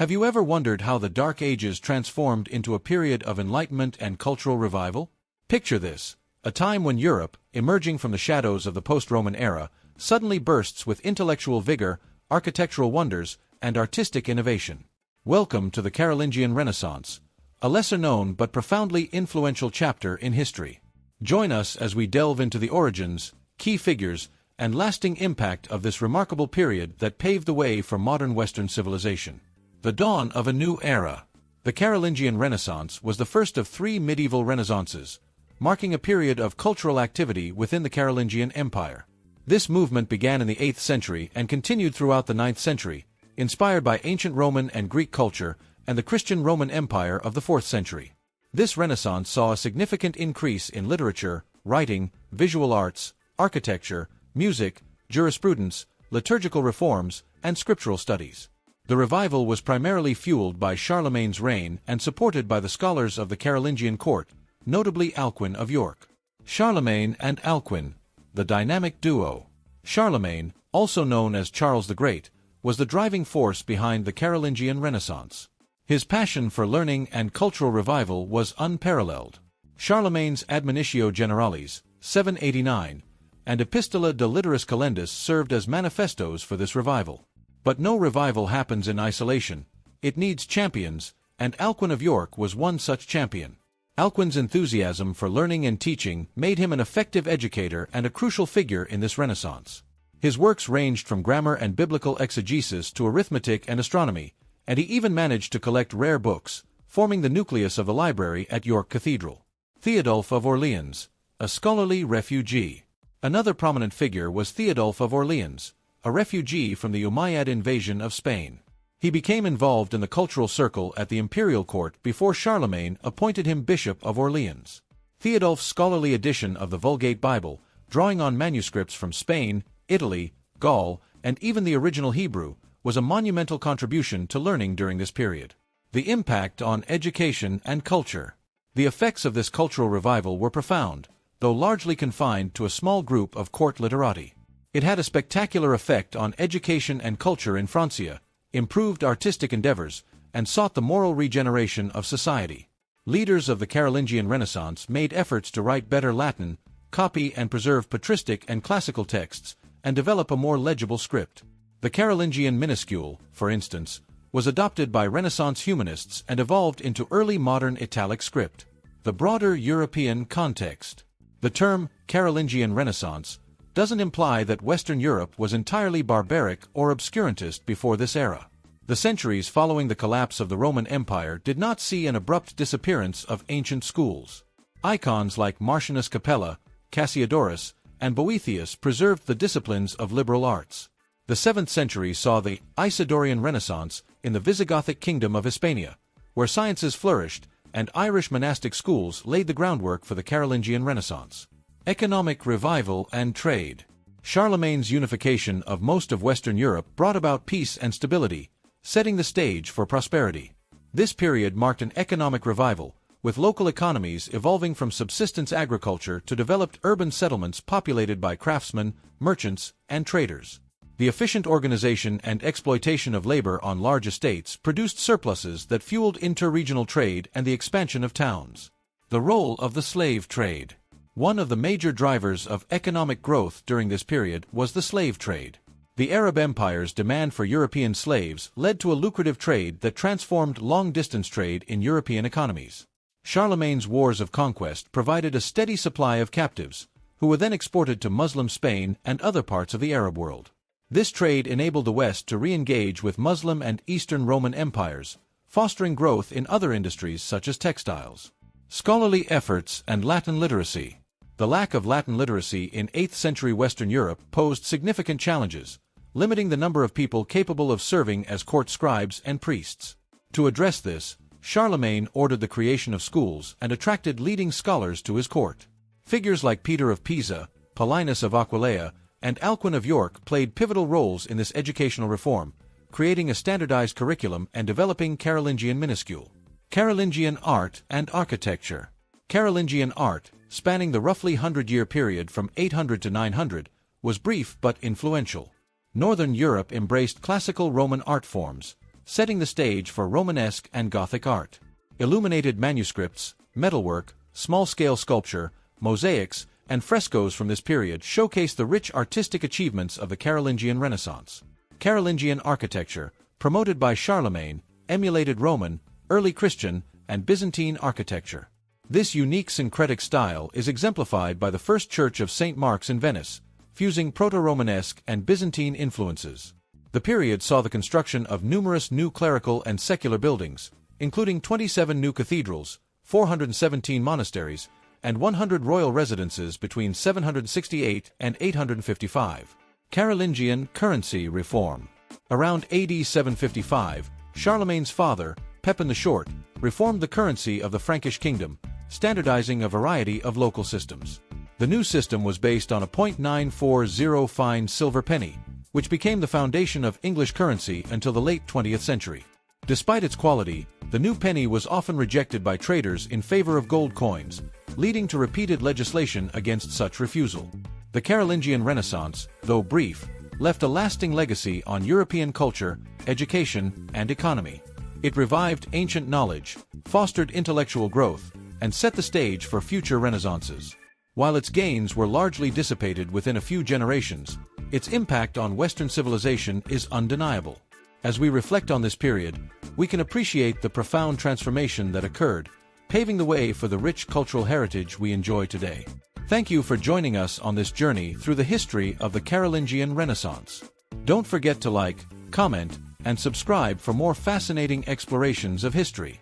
Have you ever wondered how the Dark Ages transformed into a period of enlightenment and cultural revival? Picture this, a time when Europe, emerging from the shadows of the post-Roman era, suddenly bursts with intellectual vigor, architectural wonders, and artistic innovation. Welcome to the Carolingian Renaissance, a lesser-known but profoundly influential chapter in history. Join us as we delve into the origins, key figures, and lasting impact of this remarkable period that paved the way for modern Western civilization. The dawn of a new era. The Carolingian Renaissance was the first of three medieval renaissances, marking a period of cultural activity within the Carolingian Empire. This movement began in the 8th century and continued throughout the 9th century, inspired by ancient Roman and Greek culture and the Christian Roman Empire of the 4th century. This Renaissance saw a significant increase in literature, writing, visual arts, architecture, music, jurisprudence, liturgical reforms, and scriptural studies. The revival was primarily fueled by Charlemagne's reign and supported by the scholars of the Carolingian court, notably Alcuin of York. Charlemagne and Alcuin, the dynamic duo. Charlemagne, also known as Charles the Great, was the driving force behind the Carolingian Renaissance. His passion for learning and cultural revival was unparalleled. Charlemagne's Admonitio Generalis, 789, and Epistola de Literis Calendis served as manifestos for this revival. But no revival happens in isolation, it needs champions, and Alcuin of York was one such champion. Alcuin's enthusiasm for learning and teaching made him an effective educator and a crucial figure in this Renaissance. His works ranged from grammar and biblical exegesis to arithmetic and astronomy, and he even managed to collect rare books, forming the nucleus of the library at York Cathedral. Theodulf of Orleans, a scholarly refugee. Another prominent figure was Theodulf of Orleans, a refugee from the Umayyad invasion of Spain. He became involved in the cultural circle at the imperial court before Charlemagne appointed him Bishop of Orleans. Theodulf's scholarly edition of the Vulgate Bible, drawing on manuscripts from Spain, Italy, Gaul, and even the original Hebrew, was a monumental contribution to learning during this period. The impact on education and culture. The effects of this cultural revival were profound, though largely confined to a small group of court literati. It had a spectacular effect on education and culture in Francia, improved artistic endeavors, and sought the moral regeneration of society. Leaders of the Carolingian Renaissance made efforts to write better Latin, copy and preserve patristic and classical texts, and develop a more legible script. The Carolingian minuscule, for instance, was adopted by Renaissance humanists and evolved into early modern italic script. The broader European context. The term Carolingian Renaissance doesn't imply that Western Europe was entirely barbaric or obscurantist before this era. The centuries following the collapse of the Roman Empire did not see an abrupt disappearance of ancient schools. Icons like Martianus Capella, Cassiodorus, and Boethius preserved the disciplines of liberal arts. The 7th century saw the Isidorian Renaissance in the Visigothic kingdom of Hispania, where sciences flourished, and Irish monastic schools laid the groundwork for the Carolingian Renaissance. Economic revival and trade. Charlemagne's unification of most of Western Europe brought about peace and stability, setting the stage for prosperity. This period marked an economic revival, with local economies evolving from subsistence agriculture to developed urban settlements populated by craftsmen, merchants, and traders. The efficient organization and exploitation of labor on large estates produced surpluses that fueled inter-regional trade and the expansion of towns. The role of the slave trade. One of the major drivers of economic growth during this period was the slave trade. The Arab empire's demand for European slaves led to a lucrative trade that transformed long-distance trade in European economies. Charlemagne's wars of conquest provided a steady supply of captives, who were then exported to Muslim Spain and other parts of the Arab world. This trade enabled the West to re-engage with Muslim and Eastern Roman empires, fostering growth in other industries such as textiles. Scholarly efforts and Latin literacy. The lack of Latin literacy in 8th century Western Europe posed significant challenges, limiting the number of people capable of serving as court scribes and priests. To address this, Charlemagne ordered the creation of schools and attracted leading scholars to his court. Figures like Peter of Pisa, Paulinus of Aquileia, and Alcuin of York played pivotal roles in this educational reform, creating a standardized curriculum and developing Carolingian minuscule. Carolingian art and architecture. Carolingian art, spanning the roughly 100-year period from 800 to 900, was brief but influential. Northern Europe embraced classical Roman art forms, setting the stage for Romanesque and Gothic art. Illuminated manuscripts, metalwork, small-scale sculpture, mosaics, and frescoes from this period showcase the rich artistic achievements of the Carolingian Renaissance. Carolingian architecture, promoted by Charlemagne, emulated Roman, early Christian, and Byzantine architecture. This unique syncretic style is exemplified by the first church of St. Mark's in Venice, fusing Proto-Romanesque and Byzantine influences. The period saw the construction of numerous new clerical and secular buildings, including 27 new cathedrals, 417 monasteries, and 100 royal residences between 768 and 855. Carolingian currency reform. Around AD 755, Charlemagne's father, Pepin the Short, reformed the currency of the Frankish kingdom, standardizing a variety of local systems. The new system was based on a 0.940 fine silver penny, which became the foundation of English currency until the late 20th century. Despite its quality, the new penny was often rejected by traders in favor of gold coins, leading to repeated legislation against such refusal. The Carolingian Renaissance, though brief, left a lasting legacy on European culture, education, and economy. It revived ancient knowledge, fostered intellectual growth, and set the stage for future renaissances. While its gains were largely dissipated within a few generations, its impact on Western civilization is undeniable. As we reflect on this period, we can appreciate the profound transformation that occurred, paving the way for the rich cultural heritage we enjoy today. Thank you for joining us on this journey through the history of the Carolingian Renaissance. Don't forget to like, comment, and subscribe for more fascinating explorations of history.